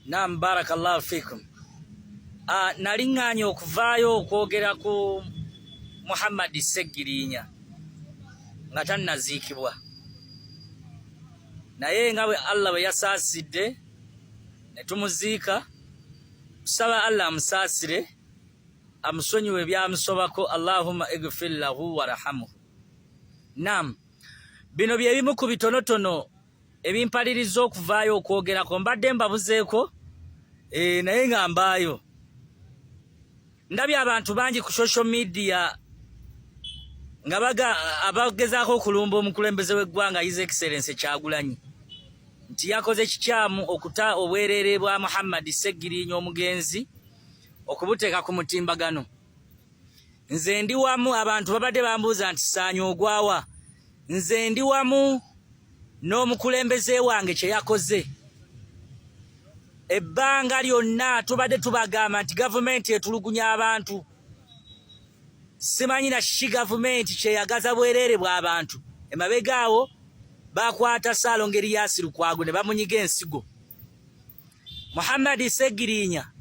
Naam, barakallahu fikum. Nalinganye okuvaayo okwogera ku Muhammad Sseggirinya nga tannaziikibwa, naye nga bwe Allah bwe yasaasidde ne tumuziika, tusaba Allah amusaasire amusonyiwe byamusobako. Allahumma igfir lahu warhamhu. Naam, bino bye bimu ku bitonotono ebimpaliriza okuvaayo okwogerako. Mbadde mbabuzeeko naye nga mbaayo. Ndabye abantu bangi ku social media nga abagezaako okulumba omukulembeze w'eggwanga His Excellency Kyagulanyi nti yakoze kikyamu okuta obwereere bwa Muhammad Sseggirinya omugenzi okubuteeka ku mutimbagano. Nze ndi wamu, abantu babadde bambuuza nti Saanya ogwawa. Nze ndi wamu n'omukulembeze wange kye yakoze. Ebbanga lyonna tubadde tubagamba nti gavumenti etulugunya abantu. Simanyi na kiki gavumenti kyeyagaza bwereere bw'abantu. Emabega awo bakwata Ssaalongeri Yaasi Lukwago ne bamunyiga ensigo. Muhammad Sseggirinya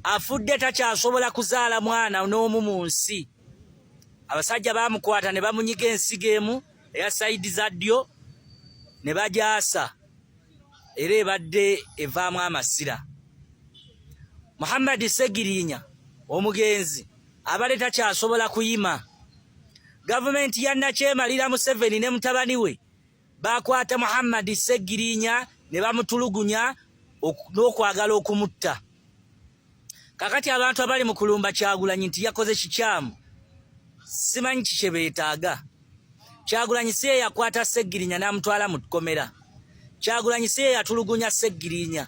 afudde takyasobola kuzaala mwana n'omu mu nsi. Abasajja baamukwata ne bamunyiga ensigo emu eya Saidi Zaddyo ne bagyasa, era ebadde evaamu amasira. Muhammad Sseggirinya omugenzi abadde takyasobola kuyima. Gavumenti ya Nakyemalira Museveni ne mutabani we bakwata Muhammad Sseggirinya ne bamutulugunya n'okwagala okumutta. Kakati abantu abali mu kulumba Kyagulanyi nti yakoze kikyamu, simanyi kikye beetaaga. Kyagulanyi si ye yakwata Sseggirinya n'amutwala mu kkomera. Kyagulanyi si ye yatulugunya Sseggirinya.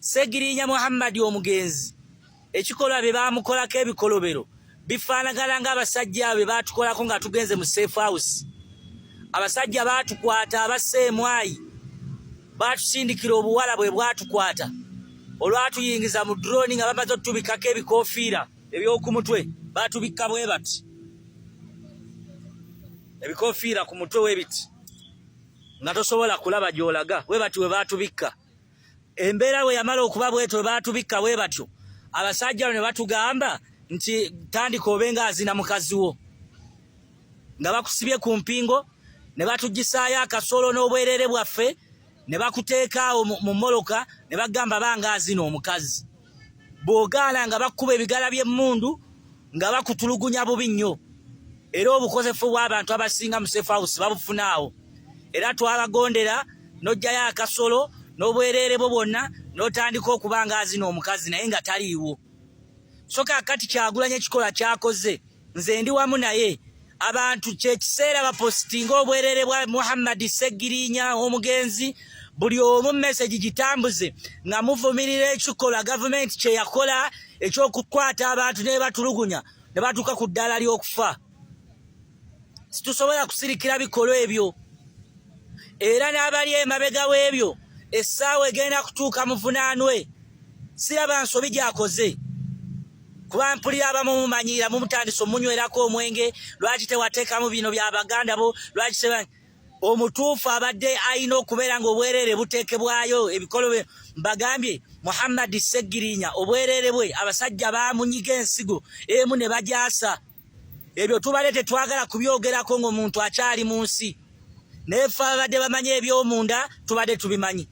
Sseggirinya Muhammad omugenzi, ekikolwa bye baamukolako ebikolobero bifaanagana ng'abasajja abo be baatukolako nga tugenze mu safe house. Abasajja baatukwata abasseemwayi, baatusindikira obuwala bwe bwatukwata olwatuyingiza mu drone nga bamaze otubikako ebikoofiira eby'oku mutwe. Baatubikka bwe bati, ebikoofiira ku mutwe we biti nga tosobola kulaba gy'olaga, we bati we baatubikka. Embeera bwe yamala okuba bwetyo we baatubikka bwe batyo, abasajja ne batugamba nti tandika obe ng'azina mukazi wo, nga bakusibye ku mpingo ne batugisaayo akasolo n'obwereere bwaffe ne bakuteeka awo mu moloka ne bagamba banga azina omukazi. Bw'ogaana nga bakkuba ebigala by'emmundu nga bakutulugunya bubi nnyo. Era obukozefu bw'abantu abasinga mu safe house babufunaawo. Era twabagondera n'ojjayo akasolo n'obwereere bwo bwonna n'otandika okuba nga azina omukazi naye nga taliiwo. So kaakati Kyagulanyi ekikola kyakoze, nze ndi wamu naye. Abantu kyekiseera bapositinga obwereere bwa Muhammad Sseggirinya omugenzi, buli omu message gitambuze nga muvumirira ekikola gavumenti kye yakola eky'okukwata abantu ne batulugunya ne batuuka ku ddaala ly'okufa. Situsobola kusirikira bikolwa ebyo. Era n'abali emabega w'ebyo essaawa egenda kutuuka muvunaanwe. Siraba nsobi gy'akoze. Kuba mpulira abamu mumanyira mumutandise omunywerako omwenge, lwaki tewateekamu bino bya baganda bo, lwaki se omutuufu abadde alina okubeera ng'obwereere buteekebwayo ebikolo. Mbagambye Muhammad Sseggirinya obwereere bwe abasajja baamunyiga ensigo emu ne bagyasa. Ebyo tubadde tetwagala kubyogerako ng'omuntu akyali mu nsi, naye ffe abadde bamanyi eby'omunda tubadde tubimanyi.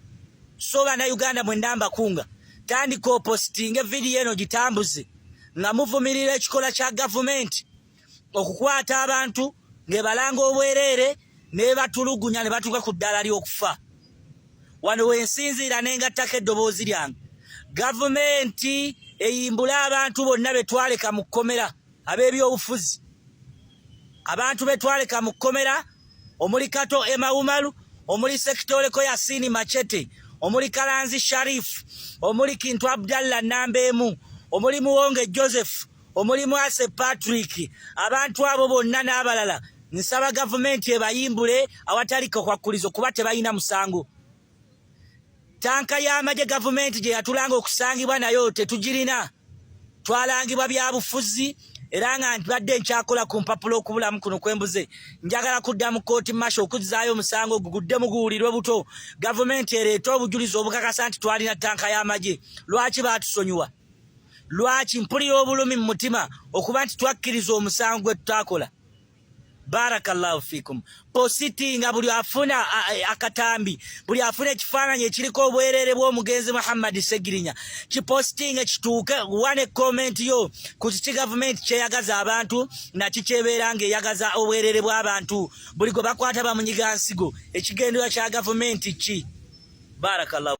So bannayuganda mwenna mbakunga, tandika opositinga vidiyo eno gitambuze nga muvumirira ekikola kya gavumenti okukwata abantu ng'ebalanga obwereere ne batulugunya ne batuuka ku ddaala ly'okufa. Wano wensinziira nengattako eddoboozi lyange. Gavumenti eyimbule abantu bonna be twaleka mu kkomera ab'ebyobufuzi. Abantu be twaleka mu kkomera omuli Kato Emawumalu, omuli Sekitoleko Yasin Machete, omuli Kalanzi Sharif, omuli Kintu Abdallah Nambeemu, omuli Muwonge Joseph, omuli Mwase Patrick. Abantu abo bonna n'abalala nsaba gavumenti ebayimbule awatali kwakkulizo kuba tebalina musango. Tanka y'amagye gavumenti gye yatulanga okusangibwa nayo tetugirina. Twalangibwa bya bufuzi, era nga ntibadde nkyakola ku mpapulo okubulamu kuno kwembuze njagala kudda mu kooti masho okuzaayo omusango guguddemu guwulirwe buto gavumenti ereeta obujulizi obukakasa nti twalina ttanka y'amagye lwaki baatusonyiwa lwaki mpulira obulumi mu mutima okuba nti twakkiriza omusango gwe tutakola barakallahu fikum positinga buli afuna akatambi buli afuna ekifaananyi ekiriko obwerere bw'omugenzi Muhammad Segirinya kipositinga kituuke wane comment yo ku kiki gavumenti kyeyagaza abantu nakyo kyebeera ng'eyagaza obwerere bw'abantu buli gwe bakwata bamunyiga nsigo ekigendera kya gavumenti ki barakallahu